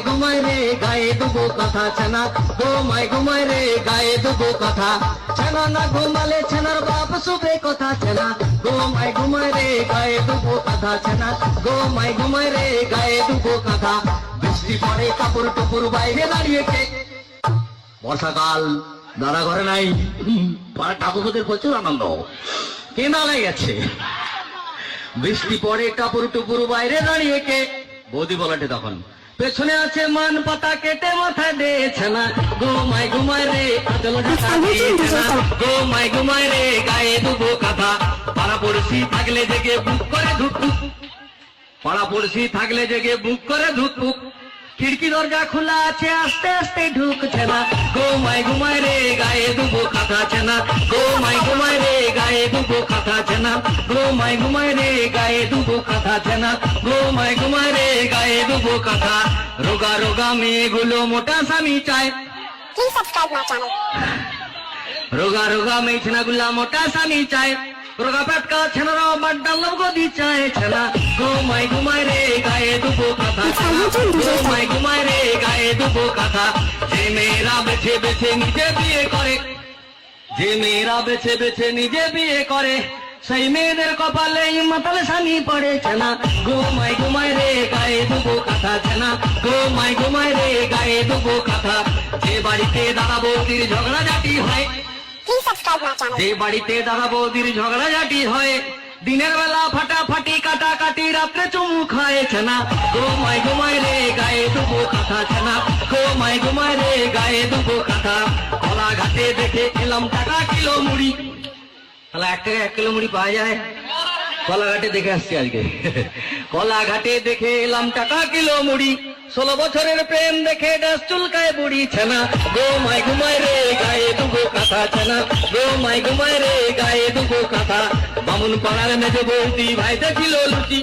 ঘুমায় রে গায়ে দুবো কথা ছানা, ঘুমায় রে গায়ে দুবো কথা ছানা, না ঘুমালে ছানার বাপ শুবে কথা ছানা, ঘুমায় রে গায়ে দুবো কথা ছানা, ঘুমায় রে গায়ে দুবো কথা। বৃষ্টি পড়ে কাপড় টুপুর বাইরে দাঁড়িয়ে কে, বর্ষাকাল দাদা ঘরে নাই, ঠাকুরদের প্রচুর আনন্দ, কেনা লেগেছে। বৃষ্টি পড়ে কাপড় টুপুর বাইরে দাঁড়িয়ে কে, বৌদি বলাটে তখন পেছনে আছে মান পাতা কেটে মাথায় দিয়েছে না, ঘুমায় রে আচল ঢাকা দিয়েছে না, ঘুমায় রে গায়ে দুবো কথা। পাড়া পড়শি থাকলে জেগে বুক করে ধুকপুক, পাড়া পড়শি থাকলে জেগে বুক করে ধুকপুক, খিড়কি দরজা খোলা আছে আস্তে আস্তে ঢুকছে না, ঘুমায় রে গায়ে দুবো কথা ছানা, ঘুমায় রে গায়ে দুবো কথা ছানা, ঘুমায় রে গায়ে দুবো কথা ছানা, ঘুমায় রে গায়ে দুবো কথা। রোগা রোগা মেয়েগুলো মোটা স্বামী চায়, Please subscribe my channel. রোগা রোগা মেয়ে ছেনাগুলা মোটা স্বামী চায়, রোগা পেটকা ছেনারাও বাড্ডা লবগদি চায় ছানা, ঘুমায় রে গায়ে দুবো কথা ছানা, ঘুমায় রে গায়ে দুবো কথা। যে মেয়েরা বেছে বেছে নিজে বিয়ে করে, যে মেয়েরা বেছে বেছে নিজে বিয়ে করে, সেই মেয়েদের কপালে মাতাল স্বামী পড়ে ছানা, ঘুমায় রে গায়ে দুবো কথা ছানা, ঘুমায় রে গায়ে দুবো কথা। যে বাড়িতে দাদা বৌদির ঝগড়াঝাটি হয়, Please subscribe my channel. যে বাড়িতে দাদা বৌদির ঝগড়াঝাটি হয়, দিনের বেলা ফাটাফাটি কাটাকাটি রাত্রে চুমু খায় ছানা, ঘুমায় রে গায়ে দুবো কথা ছানা, ঘুমায় রে গায়ে দুবো কথা। কলা ঘাটে দেখে এলাম টাকা কিলো মুড়ি, তাহলে 1 টাকা 1 কিলো মুড়ি পাওয়া যায়, কলাঘাটে দেখে আসছি আজকে। কলাঘাটে দেখে এলাম টাকা কিলো মুড়ি, 16 বছরের প্রেম দেখে ডাস চুলকায় বুড়ি ছানা, ঘুমায় রে গায়ে দুবো কথা ছানা, ঘুমায় রে গায়ে দুবো কথা। বামুন পাড়ার মেজে বৌদি ভাই দেখিল লুচি,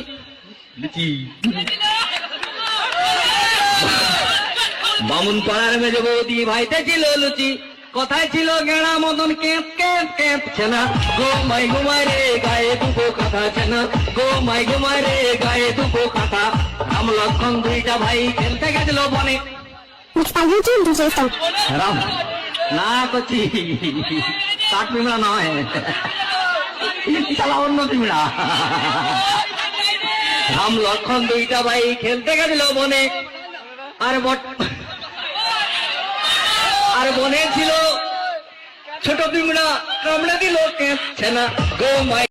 লুচি বামুন পাড়ার মেজে বৌদি ভাই দেখিল লুচি, কথায় ছিল গেড়া মদন ক্যাপ ক্যাপ ক্যাপ ছানা, ঘুমায় রে গায়ে দুবো কথা ছানা, ঘুমায় রে গায়ে দুবো কথা। রাম লক্ষণ দুইটা ভাই খেলতে গেছিল বনে, Mixed by YouTube DJ Stone. Ram না করছি কাঠ পিমড়া নয়, চালা অন্য পিমড়া। রাম লক্ষণ দুইটা ভাই খেলতে গেছিল বনে, আর বনে ছিল ছোট পিমড়া, কামড়ে দিল ক্যাপ ছানা, ঘুমায়